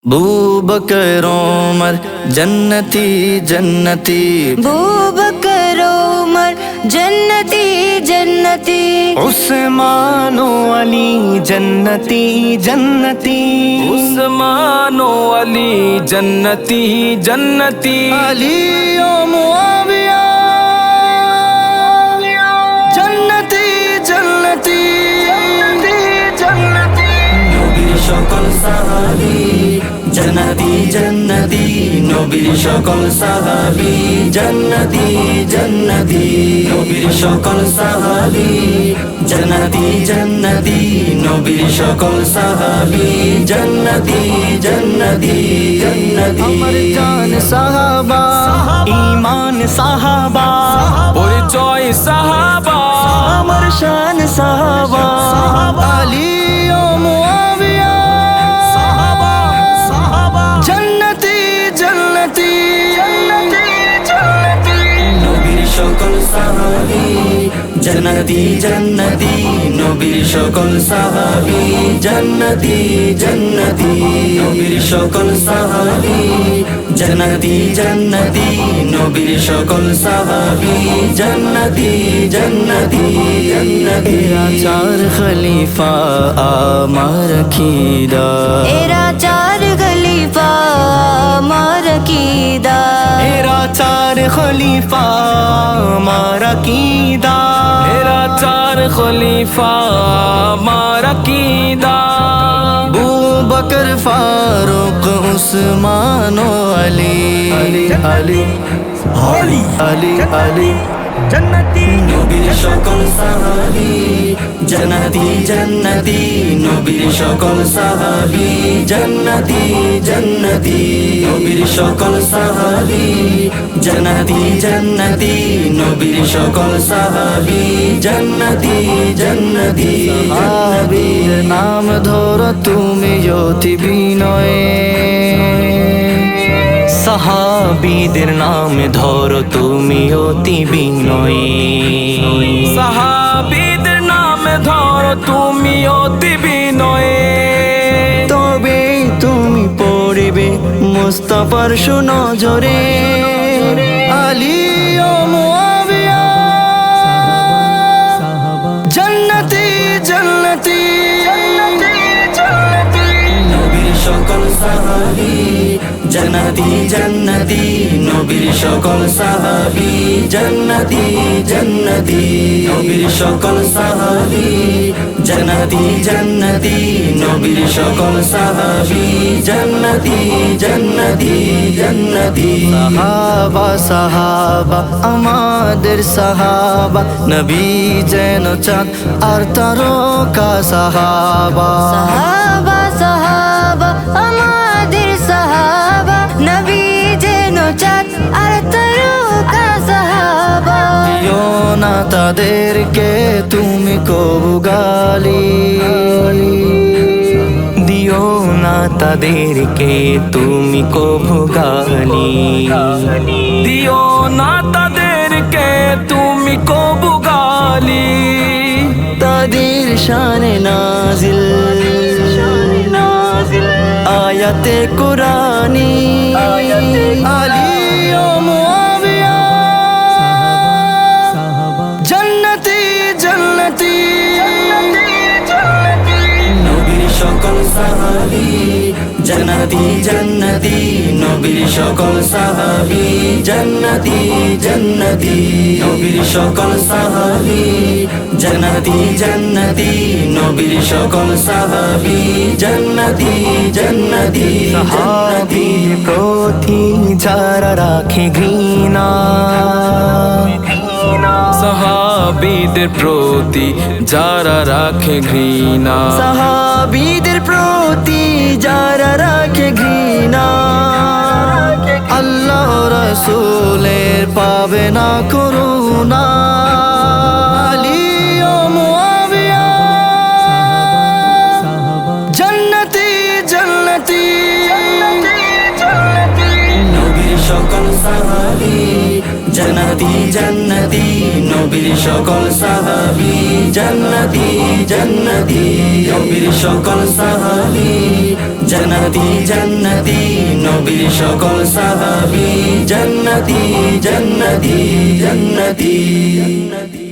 बूबकर उमर जन्नती जन्नती, बूबकर उमर जन्नती जन्नती, उस्मानो अली जन्नती जन्नती, उस्मानो अली जन्नती जन्नती, अली ओ मुआविया जन्नती जन्नती जन्नती, नबीर সকল সাহাবী जन्नती जन्नती, नबीर সকল সাহাবী जन्नती जन्नती, नबीर সকল সাহাবী जन्नती जन्नती, नबीर সকল সাহাবী जन्नती जन्नती जन्नती, अमर जान साहबा ईमान साहबा, পরিচয় সাহাবা, अमर शान साहबा, अली ओ मुआविया जन्नती जन्नती जन्नती, नबीर সকল সাহাবী जन्नती जन्नती, नबीर সকল সাহাবী जन्नती जन्नती, नबीर সকল সাহাবী जन्नती जन्नती, नबीर সকল সাহাবী जन्नती जन्नती जन्नती, चार खलीफा आमार कीदा, एरा चार खलीफा अमर कीदा, एरा चार खलीफा मारा कीदा, मेरा चार खलीफा मारा कीदा, अबू बकर फारूक उस्मान अली अली अली अली अली अली जन्नती, नबीर সকল সাহাবী जन्नती जन्नती, नबीर সকল সাহাবী जन्नती जन्नती, नबीर সকল সাহাবী जन्नती जन्नती, नबीर সকল সাহাবী जन्नती जन्नती, সাহাবীর নাম ধরো তুমি অতি বিনয়ে, সাহাবীদের নাম ধরো তুমি অতি বিনয়ে, সাহাবীদের নামে ধরো তুমি অতি বিনয়ে, তবে তুমি পড়বে মুস্তাফার সুনজরে, আলী ও মুআবিয়া জন্নতি জন্নতি জন্নতি, নবীর সকল সাহাবী जन्नती जन्नती, नबीर সকল সাহাবী जन्नती जन्नती, नबीर সকল সাহাবী जन्नती जन्नती, नबीर সকল সাহাবী जन्नती जन्नती जन्नती, সাহাবা সাহাবা আমাদের সাহাবা, নবী যেন চাঁদ আর তারকা সাহাবা, সাহাবা সাহাবা আমাদের সাহাবা, নবী যেন চাঁদ আর তারকা সাহাবা, দিও না তাদেরকে তুমি কবু গালি, দিও না তাদেরকে তুমি কবু গালি, দিও না তাদেরকে তুমি কবু গালি, তাদের শানে নাজিল আয়াতে কুরানি, আলী ও মুআবিয়া জন্নতি জন্নতি নবীর সকল সাহাবী जन्नती जन्नती, नबीर সকল সাহাবী जन्नती जन्नती, नबीर সকল সাহাবী जन्नती जन्नती, नबीर সকল সাহাবী जन्नती जन्नती, সাহাবীর প্রতি যারা রাখে ঘৃণা, সাহাবীদের প্রতি যারা রাখে ঘৃণা, সাহাবীদের প্রতি যারা রাখে ঘৃণা, আল্লাহ রাসূলের পাবে না করুণা, আলী ও মুআবিয়া জন্নতি জন্নতি নবীর সকল সাহাবী जन्नती जन्नती, नबीर সকল সাহাবী जन्नती जन्नती, नबीर সকল সাহাবী জান্নাতি জান্নাতি নবীর সকল সাহাবী জান্নাতি জান্নাতি জান্নাতি